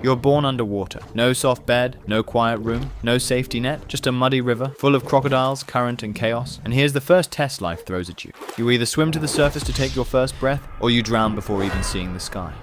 You're born underwater. No soft bed, no quiet room, no safety net, just a muddy river full of crocodiles, current and chaos. And here's the first test life throws at you. You either swim to the surface to take your first breath, or you drown before even seeing the sky.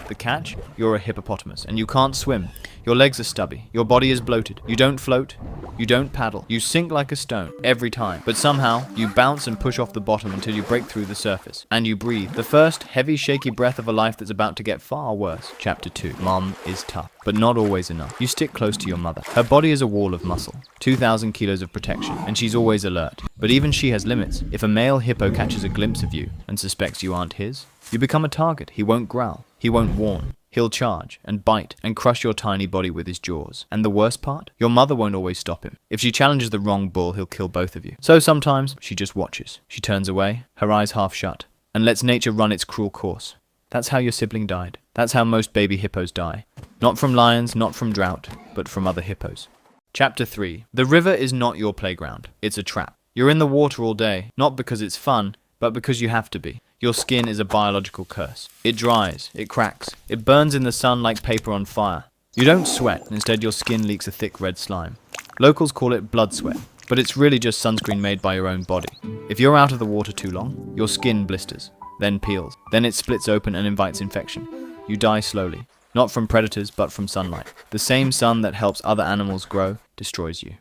The catch? You're a hippopotamus, and you can't swim. Your legs are stubby. Your body is bloated. You don't float. You don't paddle. You sink like a stone, every time. But somehow, you bounce and push off the bottom until you break through the surface. And you breathe. The first heavy, shaky breath of a life that's about to get far worse. Chapter 2. Mom is tough, but not always enough. You stick close to your mother. Her body is a wall of muscle. 2,000 kilos of protection, and she's always alert. But even she has limits. If a male hippo catches a glimpse of you and suspects you aren't his, you become a target. He won't growl. He won't warn. He'll charge and bite and crush your tiny body with his jaws. And the worst part? Your mother won't always stop him. If she challenges the wrong bull, he'll kill both of you. So sometimes she just watches. She turns away, her eyes half shut, and lets nature run its cruel course. That's how your sibling died. That's how most baby hippos die. Not from lions, not from drought, but from other hippos. Chapter 3. The river is not your playground. It's a trap. You're in the water all day, not because it's fun, but because you have to be. Your skin is a biological curse. It dries, it cracks, it burns in the sun like paper on fire. You don't sweat, instead your skin leaks a thick red slime. Locals call it blood sweat, but it's really just sunscreen made by your own body. If you're out of the water too long, your skin blisters, then peels, then it splits open and invites infection. You die slowly, not from predators but from sunlight. The same sun that helps other animals grow destroys you.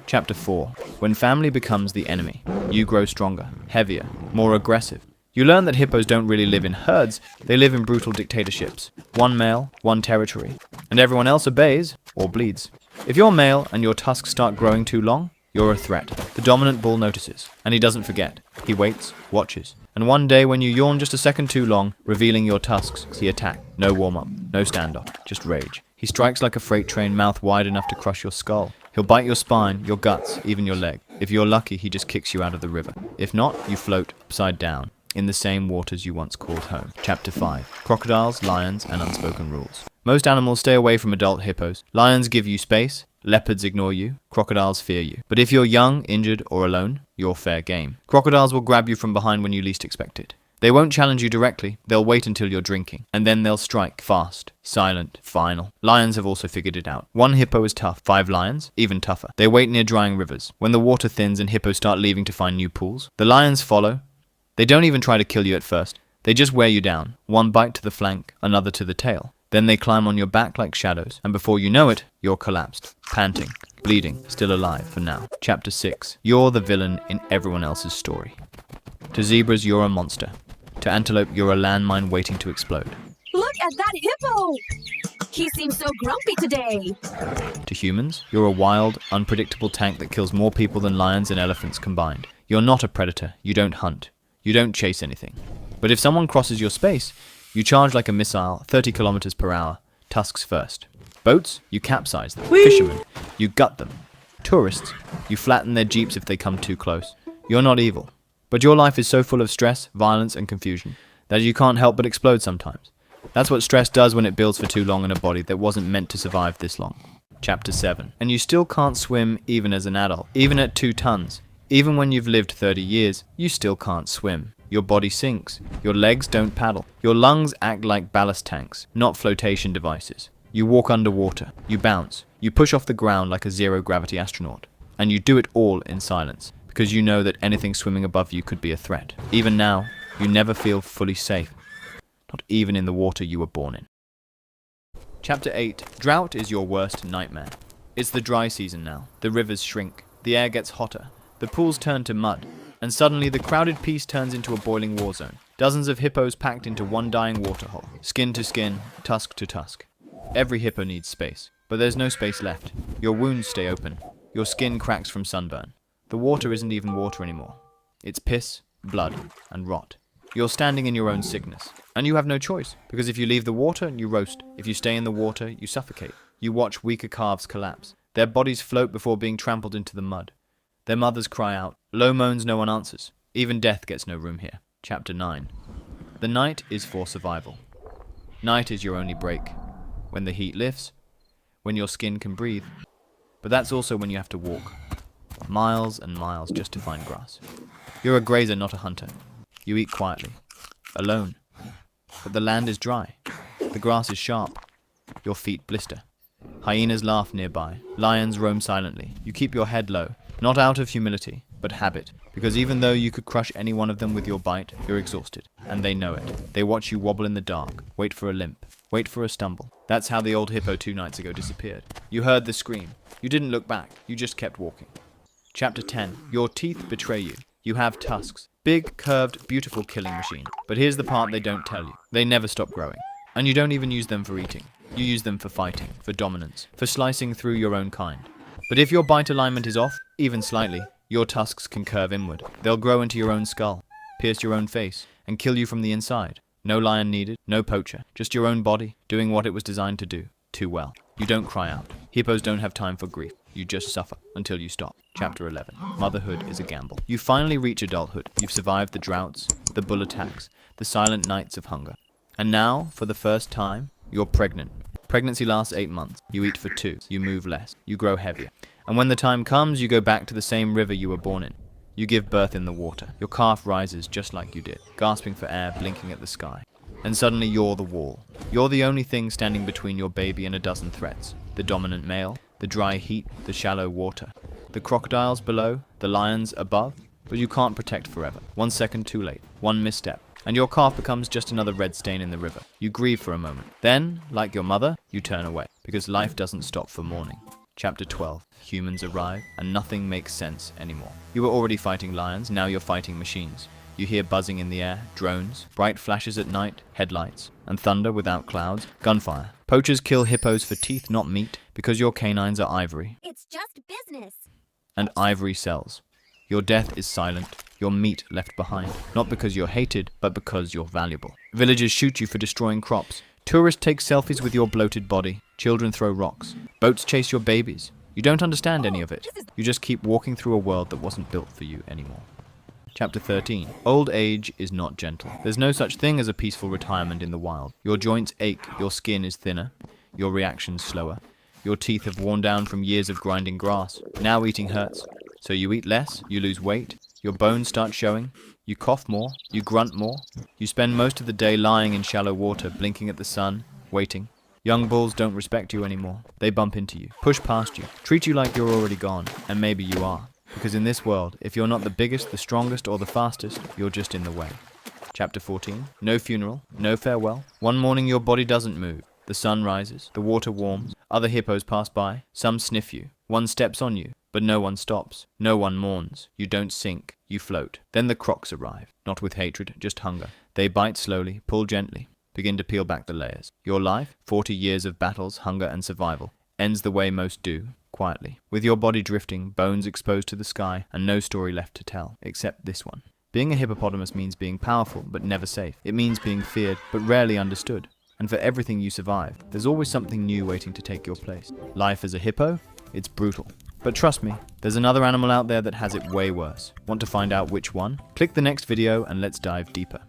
Chapter 4. When family becomes the enemy, you grow stronger, heavier, more aggressive. You learn that hippos don't really live in herds, they live in brutal dictatorships. One male, one territory, and everyone else obeys or bleeds. If you're male and your tusks start growing too long, you're a threat. The dominant bull notices, and he doesn't forget. He waits, watches, and one day when you yawn just a second too long, revealing your tusks, he attacks. No warm-up, no standoff, just rage. He strikes like a freight train, mouth wide enough to crush your skull. He'll bite your spine, your guts, even your leg. If you're lucky, he just kicks you out of the river. If not, you float upside down in the same waters you once called home. Chapter 5. Crocodiles, lions, and unspoken rules. Most animals stay away from adult hippos. Lions give you space, leopards ignore you, crocodiles fear you. But if you're young, injured, or alone, you're fair game. Crocodiles will grab you from behind when you least expect it. They won't challenge you directly, they'll wait until you're drinking, and then they'll strike, fast, silent, final. Lions have also figured it out. One hippo is tough, 5 lions, even tougher. They wait near drying rivers. When the water thins and hippos start leaving to find new pools, the lions follow. They don't even try to kill you at first. They just wear you down. One bite to the flank, another to the tail. Then they climb on your back like shadows, and before you know it, you're collapsed, panting, bleeding, still alive for now. Chapter 6. You're the villain in everyone else's story. To zebras, you're a monster. To antelope, you're a landmine waiting to explode. Look at that hippo! He seems so grumpy today. To humans, you're a wild, unpredictable tank that kills more people than lions and elephants combined. You're not a predator. You don't hunt. You don't chase anything. But if someone crosses your space, you charge like a missile, 30 kilometers per hour, tusks first. Boats, you capsize them. Whee! Fishermen, you gut them. Tourists, you flatten their jeeps if they come too close. You're not evil. But your life is so full of stress, violence, and confusion that you can't help but explode sometimes. That's what stress does when it builds for too long in a body that wasn't meant to survive this long. Chapter 7. And you still can't swim even as an adult, even at 2 tons. Even when you've lived 30 years, you still can't swim. Your body sinks. Your legs don't paddle. Your lungs act like ballast tanks, not flotation devices. You walk underwater. You bounce. You push off the ground like a zero-gravity astronaut. And you do it all in silence, because you know that anything swimming above you could be a threat. Even now, you never feel fully safe. Not even in the water you were born in. Chapter 8. Drought is your worst nightmare. It's the dry season now. The rivers shrink. The air gets hotter. The pools turn to mud, and suddenly the crowded piece turns into a boiling war zone. Dozens of hippos packed into one dying waterhole, skin to skin, tusk to tusk. Every hippo needs space, but there's no space left. Your wounds stay open. Your skin cracks from sunburn. The water isn't even water anymore. It's piss, blood, and rot. You're standing in your own sickness, and you have no choice, because if you leave the water, you roast. If you stay in the water, you suffocate. You watch weaker calves collapse. Their bodies float before being trampled into the mud. Their mothers cry out. Low moans no one answers. Even death gets no room here. Chapter 9. The night is for survival. Night is your only break. When the heat lifts, when your skin can breathe. But that's also when you have to walk. Miles and miles just to find grass. You're a grazer, not a hunter. You eat quietly. Alone. But the land is dry. The grass is sharp. Your feet blister. Hyenas laugh nearby. Lions roam silently. You keep your head low, not out of humility, but habit. Because even though you could crush any one of them with your bite, you're exhausted. And they know it. They watch you wobble in the dark, wait for a limp, wait for a stumble. That's how the old hippo 2 nights ago disappeared. You heard the scream. You didn't look back. You just kept walking. Chapter 10. Your teeth betray you. You have tusks. Big, curved, beautiful killing machine. But here's the part they don't tell you. They never stop growing. And you don't even use them for eating. You use them for fighting, for dominance, for slicing through your own kind. But if your bite alignment is off, even slightly, your tusks can curve inward. They'll grow into your own skull, pierce your own face, and kill you from the inside. No lion needed, no poacher, just your own body, doing what it was designed to do, too well. You don't cry out. Hippos don't have time for grief. You just suffer until you stop. Chapter 11. Motherhood is a gamble. You finally reach adulthood. You've survived the droughts, the bull attacks, the silent nights of hunger. And now, for the first time, you're pregnant. Pregnancy lasts 8 months. You eat for 2. You move less. You grow heavier. And when the time comes, you go back to the same river you were born in. You give birth in the water. Your calf rises just like you did, gasping for air, blinking at the sky. And suddenly you're the wall. You're the only thing standing between your baby and a dozen threats. The dominant male, the dry heat, the shallow water. The crocodiles below, the lions above. But you can't protect forever. 1 second too late. One misstep. And your calf becomes just another red stain in the river. You grieve for a moment. Then, like your mother, you turn away. Because life doesn't stop for mourning. Chapter 12. Humans arrive, and nothing makes sense anymore. You were already fighting lions, now you're fighting machines. You hear buzzing in the air, drones, bright flashes at night, headlights, and thunder without clouds, gunfire. Poachers kill hippos for teeth, not meat, because your canines are ivory. It's just business. And ivory sells. Your death is silent, your meat left behind, not because you're hated, but because you're valuable. Villagers shoot you for destroying crops. Tourists take selfies with your bloated body. Children throw rocks. Boats chase your babies. You don't understand any of it. You just keep walking through a world that wasn't built for you anymore. Chapter 13. Old age is not gentle. There's no such thing as a peaceful retirement in the wild. Your joints ache, your skin is thinner, your reactions slower. Your teeth have worn down from years of grinding grass. Now eating hurts. So you eat less, you lose weight, your bones start showing, you cough more, you grunt more. You spend most of the day lying in shallow water, blinking at the sun, waiting. Young bulls don't respect you anymore. They bump into you, push past you, treat you like you're already gone, and maybe you are. Because in this world, if you're not the biggest, the strongest, or the fastest, you're just in the way. Chapter 14. No funeral, no farewell. One morning your body doesn't move. The sun rises, the water warms, other hippos pass by, some sniff you, one steps on you, but no one stops, no one mourns, you don't sink, you float. Then the crocs arrive, not with hatred, just hunger. They bite slowly, pull gently, begin to peel back the layers. Your life, 40 years of battles, hunger and survival, ends the way most do, quietly, with your body drifting, bones exposed to the sky, and no story left to tell, except this one. Being a hippopotamus means being powerful, but never safe. It means being feared, but rarely understood. And for everything you survive, there's always something new waiting to take your place. Life as a hippo? It's brutal. But trust me, there's another animal out there that has it way worse. Want to find out which one? Click the next video and let's dive deeper.